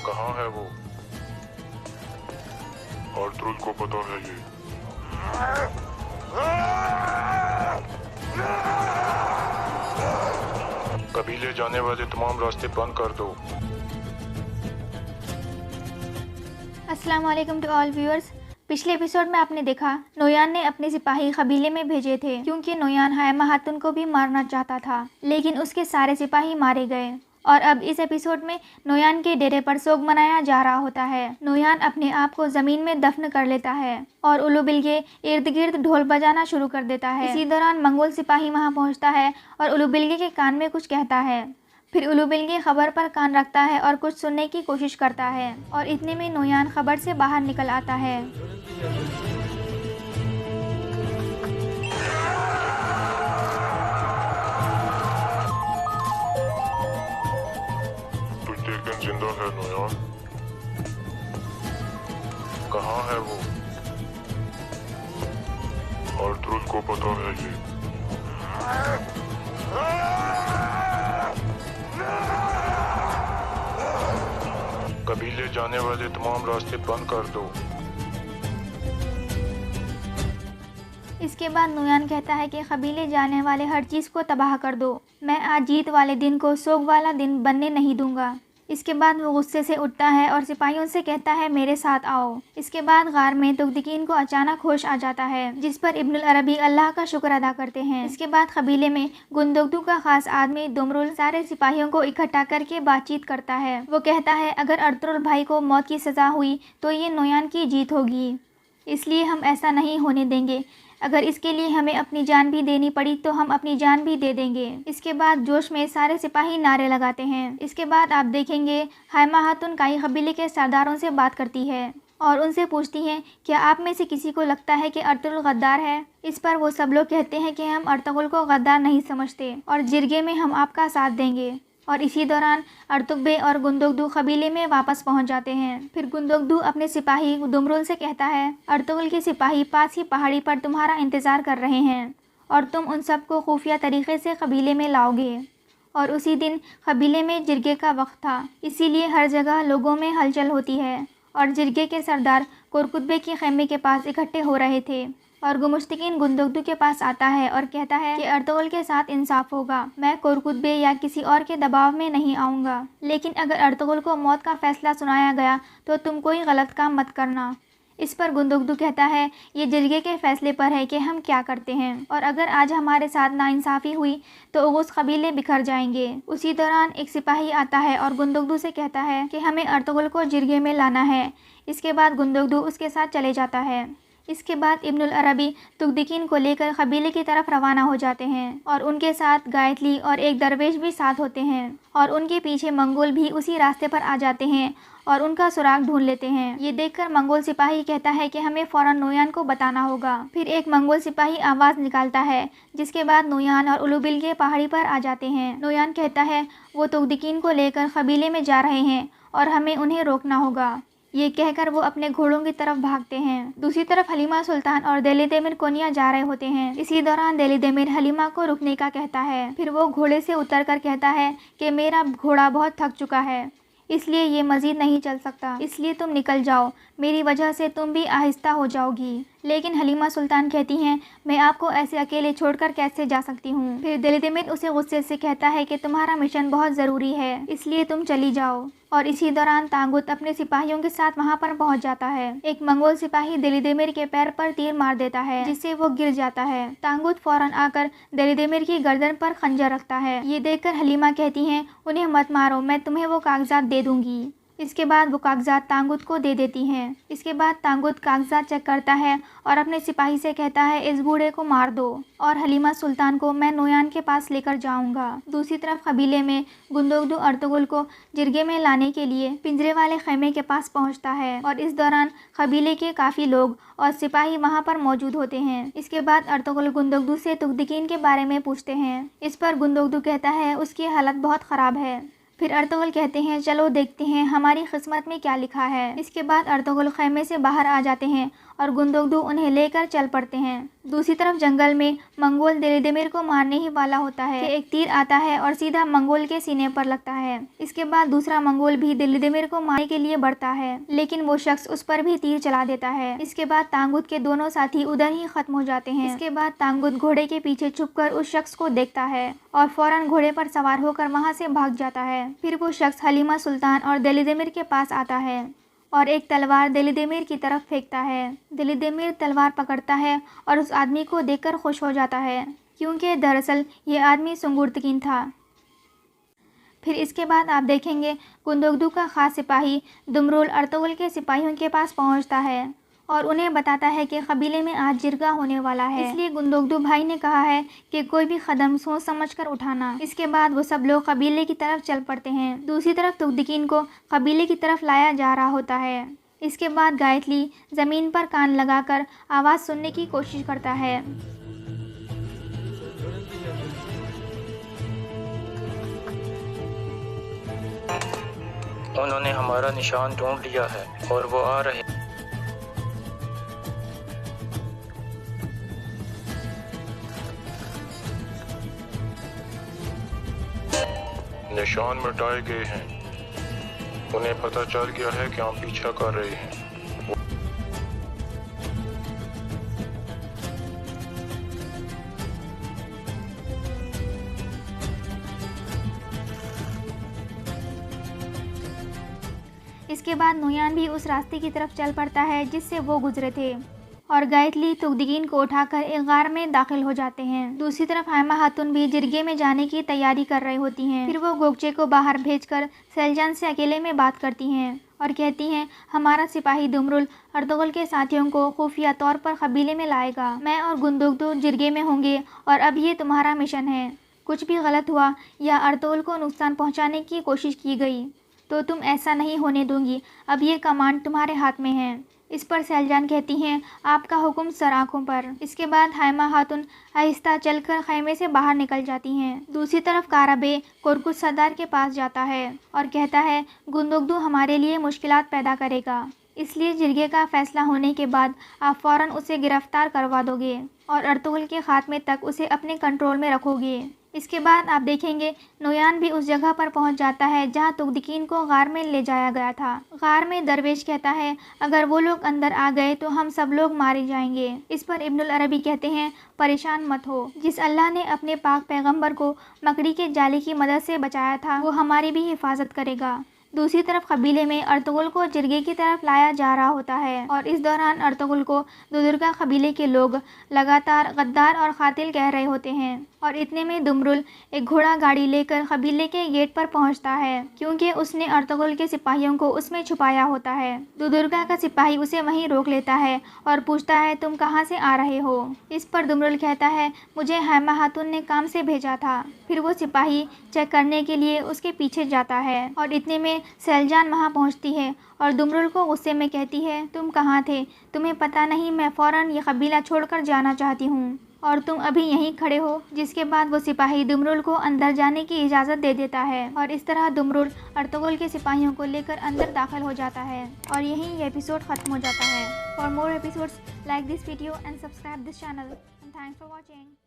کہاں ہے وہ؟ آرطغرل کو پتہ ہے یہ۔ قبیلے جانے والے تمام راستے بند کر دو۔ السلام علیکم ٹو آل ویورز۔ پچھلے ایپیسوڈ میں آپ نے دیکھا نویان نے اپنے سپاہی قبیلے میں بھیجے تھے کیونکہ نویان حائمہ خاتون کو بھی مارنا چاہتا تھا، لیکن اس کے سارے سپاہی مارے گئے۔ اور اب اس ایپیسوڈ میں نویان کے ڈیرے پر سوگ منایا جا رہا ہوتا ہے۔ نویان اپنے آپ کو زمین میں دفن کر لیتا ہے اور الو بلگے ارد گرد ڈھول بجانا شروع کر دیتا ہے۔ اسی دوران منگول سپاہی وہاں پہنچتا ہے اور الو بلگے کے کان میں کچھ کہتا ہے۔ پھر الو بلگے خبر پر کان رکھتا ہے اور کچھ سننے کی کوشش کرتا ہے، اور اتنے میں نویان خبر سے باہر نکل آتا ہے۔ کچھ دیر دن زندہ ہے نویان؟ کہاں ہے وہ؟ آرطغرل کو پتہ ہے یہ۔ قبیلے جانے والے تمام راستے بند کر دو۔ اس کے بعد نویان کہتا ہے کہ قبیلے جانے والے ہر چیز کو تباہ کر دو، میں آج جیت والے دن کو سوگ والا دن بننے نہیں دوں گا۔ اس کے بعد وہ غصے سے اٹھتا ہے اور سپاہیوں سے کہتا ہے میرے ساتھ آؤ۔ اس کے بعد غار میں تغدقین کو اچانک ہوش آ جاتا ہے، جس پر ابن العربی اللہ کا شکر ادا کرتے ہیں۔ اس کے بعد قبیلے میں گندگدو کا خاص آدمی دمرل سارے سپاہیوں کو اکٹھا کر کے بات چیت کرتا ہے۔ وہ کہتا ہے اگر آرطغرل بھائی کو موت کی سزا ہوئی تو یہ نویان کی جیت ہوگی، اس لیے ہم ایسا نہیں ہونے دیں گے۔ اگر اس کے لیے ہمیں اپنی جان بھی دینی پڑی تو ہم اپنی جان بھی دے دیں گے۔ اس کے بعد جوش میں سارے سپاہی نعرے لگاتے ہیں۔ اس کے بعد آپ دیکھیں گے حائمہ خاتون کائی قبیلے کے سرداروں سے بات کرتی ہے اور ان سے پوچھتی ہیں کیا آپ میں سے کسی کو لگتا ہے کہ آرطغرل غدار ہے؟ اس پر وہ سب لوگ کہتے ہیں کہ ہم آرطغرل کو غدار نہیں سمجھتے اور جرگے میں ہم آپ کا ساتھ دیں گے۔ اور اسی دوران ارتغبے اور گندگدو قبیلے میں واپس پہنچ جاتے ہیں۔ پھر گندگدو اپنے سپاہی دمرل سے کہتا ہے آرطغرل کے سپاہی پاس ہی پہاڑی پر تمہارا انتظار کر رہے ہیں اور تم ان سب کو خفیہ طریقے سے قبیلے میں لاؤ گے۔ اور اسی دن قبیلے میں جرگے کا وقت تھا، اسی لیے ہر جگہ لوگوں میں ہلچل ہوتی ہے اور جرگے کے سردار کورکتبے کے خیمے کے پاس اکٹھے ہو رہے تھے اور گمشتگین گندگدو کے پاس آتا ہے اور کہتا ہے کہ آرطغرل کے ساتھ انصاف ہوگا، میں کورکتبے یا کسی اور کے دباؤ میں نہیں آؤں گا، لیکن اگر آرطغرل کو موت کا فیصلہ سنایا گیا تو تم کوئی غلط کام مت کرنا۔ اس پر گندگدو کہتا ہے یہ جرگے کے فیصلے پر ہے کہ ہم کیا کرتے ہیں، اور اگر آج ہمارے ساتھ ناانصافی ہوئی تو اوغوز قبیلے بکھر جائیں گے۔ اسی دوران ایک سپاہی آتا ہے اور گندگدو سے کہتا ہے کہ ہمیں آرطغرل کو جرگے میں لانا ہے۔ اس کے بعد گندگدو اس کے ساتھ چلے جاتا ہے۔ اس کے بعد ابن العربی تغدقین کو لے کر قبیلے کی طرف روانہ ہو جاتے ہیں اور ان کے ساتھ گائتلی اور ایک درویش بھی ساتھ ہوتے ہیں، اور ان کے پیچھے منگول بھی اسی راستے پر آ جاتے ہیں اور ان کا سراغ ڈھونڈ لیتے ہیں۔ یہ دیکھ کر منگول سپاہی کہتا ہے کہ ہمیں فوراً نویان کو بتانا ہوگا۔ پھر ایک منگول سپاہی آواز نکالتا ہے، جس کے بعد نویان اور الو بلگے پہاڑی پر آ جاتے ہیں۔ نویان کہتا ہے وہ تغدقین کو لے کر قبیلے میں جا رہے ہیں اور ہمیں انہیں روکنا ہوگا۔ یہ کہہ کر وہ اپنے گھوڑوں کی طرف بھاگتے ہیں۔ دوسری طرف حلیمہ سلطان اور دلی دمیر کونیا جا رہے ہوتے ہیں۔ اسی دوران دلی دمیر حلیمہ کو رکنے کا کہتا ہے، پھر وہ گھوڑے سے اتر کر کہتا ہے کہ میرا گھوڑا بہت تھک چکا ہے، اس لیے یہ مزید نہیں چل سکتا، اس لیے تم نکل جاؤ، میری وجہ سے تم بھی آہستہ ہو جاؤ گی۔ لیکن حلیمہ سلطان کہتی ہیں میں آپ کو ایسے اکیلے چھوڑ کر کیسے جا سکتی ہوں۔ پھر دلی دمیر اسے غصے سے کہتا ہے کہ تمہارا مشن بہت ضروری ہے، اس لیے تم چلی جاؤ۔ اور اسی دوران تانگوت اپنے سپاہیوں کے ساتھ وہاں پر پہنچ جاتا ہے۔ ایک منگول سپاہی دلی دمیر کے پیر پر تیر مار دیتا ہے جس سے وہ گر جاتا ہے۔ تانگوت فوراً آ کر دلی دمیر کی گردن پر خنجر رکھتا ہے۔ یہ دیکھ کر حلیمہ کہتی ہیں انہیں مت مارو، میں تمہیں وہ کاغذات دے دوں گی۔ اس کے بعد وہ کاغذات تانگوت کو دے دیتی ہیں۔ اس کے بعد تانگوت کاغذات چیک کرتا ہے اور اپنے سپاہی سے کہتا ہے اس بوڑھے کو مار دو اور حلیمہ سلطان کو میں نویان کے پاس لے کر جاؤں گا۔ دوسری طرف قبیلے میں گندگدو آرطغرل کو جرگے میں لانے کے لیے پنجرے والے خیمے کے پاس پہنچتا ہے، اور اس دوران قبیلے کے کافی لوگ اور سپاہی وہاں پر موجود ہوتے ہیں۔ اس کے بعد آرطغرل گندگدو سے تغدقین کے بارے میں پوچھتے ہیں۔ اس پر گندگدو کہتا ہے اس کی حالت بہت خراب ہے، پھر ارطغرل کہتے ہیں چلو دیکھتے ہیں ہماری قسمت میں کیا لکھا ہے۔ اس کے بعد ارطغرل خیمے سے باہر آ جاتے ہیں اور گندگدو انہیں لے کر چل پڑتے ہیں۔ دوسری طرف جنگل میں منگول دلیدمیر کو مارنے ہی والا ہوتا ہے کہ ایک تیر آتا ہے اور سیدھا منگول کے سینے پر لگتا ہے۔ اس کے بعد دوسرا منگول بھی دلیدمیر کو مارنے کے لیے بڑھتا ہے لیکن وہ شخص اس پر بھی تیر چلا دیتا ہے۔ اس کے بعد تانگوت کے دونوں ساتھی ادھر ہی ختم ہو جاتے ہیں۔ اس کے بعد تانگوت گھوڑے کے پیچھے چھپ کر اس شخص کو دیکھتا ہے اور فوراً گھوڑے پر سوار ہو کر وہاں سے بھاگ جاتا ہے۔ پھر وہ شخص حلیمہ سلطان اور دلیدمیر کے پاس آتا ہے اور ایک تلوار دلیدمیر کی طرف پھینکتا ہے۔ دلیدمیر تلوار پکڑتا ہے اور اس آدمی کو دیکھ کر خوش ہو جاتا ہے کیونکہ دراصل یہ آدمی سنگورتکین تھا۔ پھر اس کے بعد آپ دیکھیں گے گندگدو کا خاص سپاہی دمرول ارطغرل کے سپاہیوں کے پاس پہنچتا ہے اور انہیں بتاتا ہے کہ قبیلے میں آج جرگہ ہونے والا ہے، اس لیے گندگدو بھائی نے کہا ہے کہ کوئی بھی قدم سوچ سمجھ کر اٹھانا۔ اس کے بعد وہ سب لوگ قبیلے کی طرف چل پڑتے ہیں۔ دوسری طرف تغدکین کو قبیلے کی طرف لایا جا رہا ہوتا ہے۔ اس کے بعد گائتلی زمین پر کان لگا کر آواز سننے کی کوشش کرتا ہے۔ انہوں نے ہمارا نشان ڈھونڈ لیا ہے اور وہ آ رہے ہیں۔ نشان مٹائے گئے ہیں، انہیں پتہ چل گیا ہے کہ ہم پیچھا کر رہے ہیں۔ اس کے بعد نویان بھی اس راستے کی طرف چل پڑتا ہے جس سے وہ گزرے تھے اور گائتلی تغدکین کو اٹھا کر ایک غار میں داخل ہو جاتے ہیں۔ دوسری طرف حائمہ خاتون بھی جرگے میں جانے کی تیاری کر رہی ہوتی ہیں۔ پھر وہ گوگچے کو باہر بھیج کر سیلجان سے اکیلے میں بات کرتی ہیں اور کہتی ہیں ہمارا سپاہی دمرول ارطغرل کے ساتھیوں کو خفیہ طور پر قبیلے میں لائے گا۔ میں اور گندگدو جرگے میں ہوں گے اور اب یہ تمہارا مشن ہے۔ کچھ بھی غلط ہوا یا ارطغرل کو نقصان پہنچانے کی کوشش کی گئی تو تم ایسا نہیں ہونے دوں گی، اب یہ کمانڈ تمہارے ہاتھ میں ہے۔ اس پر سیلجان کہتی ہیں آپ کا حکم سر آنکھوں پر۔ اس کے بعد حائمہ خاتون آہستہ چل کر خیمے سے باہر نکل جاتی ہیں۔ دوسری طرف کارابے کرکس سردار کے پاس جاتا ہے اور کہتا ہے گندگدو ہمارے لیے مشکلات پیدا کرے گا، اس لیے جرگے کا فیصلہ ہونے کے بعد آپ فوراً اسے گرفتار کروا دو گے اور ارطغرل کے خاتمے تک اسے اپنے کنٹرول میں رکھو گے۔ اس کے بعد آپ دیکھیں گے نویان بھی اس جگہ پر پہنچ جاتا ہے جہاں تغدکین کو غار میں لے جایا گیا تھا۔ غار میں درویش کہتا ہے اگر وہ لوگ اندر آ گئے تو ہم سب لوگ مارے جائیں گے۔ اس پر ابن العربی کہتے ہیں پریشان مت ہو، جس اللہ نے اپنے پاک پیغمبر کو مکڑی کے جالے کی مدد سے بچایا تھا وہ ہماری بھی حفاظت کرے گا۔ دوسری طرف قبیلے میں ارطغرل کو جرگے کی طرف لایا جا رہا ہوتا ہے اور اس دوران ارطغرل کو دودرگا قبیلے کے لوگ لگاتار غدار اور قاتل کہہ رہے ہوتے ہیں اور اتنے میں دمرول ایک گھوڑا گاڑی لے کر قبیلے کے گیٹ پر پہنچتا ہے کیونکہ اس نے ارطغرل کے سپاہیوں کو اس میں چھپایا ہوتا ہے۔ دودرگا کا سپاہی اسے وہیں روک لیتا ہے اور پوچھتا ہے تم کہاں سے آ رہے ہو؟ اس پر دمرول کہتا ہے مجھے حائمہ خاتون نے کام سے بھیجا تھا۔ پھر وہ سپاہی چیک کرنے کے لیے اس کے پیچھے جاتا ہے اور اتنے میں سیلجان وہاں پہنچتی ہے اور دمرول کو غصے میں کہتی ہے تم کہاں تھے؟ تمہیں پتہ نہیں میں فوراً یہ قبیلہ چھوڑ کر جانا چاہتی ہوں اور تم ابھی یہیں کھڑے ہو؟ جس کے بعد وہ سپاہی دمرول کو اندر جانے کی اجازت دے دیتا ہے اور اس طرح دمرول ارطغرل کے سپاہیوں کو لے کر اندر داخل ہو جاتا ہے اور یہیں یہ ایپیسوڈ ختم ہو جاتا ہے۔ For more episodes like this video and subscribe this channel and thanks for watching.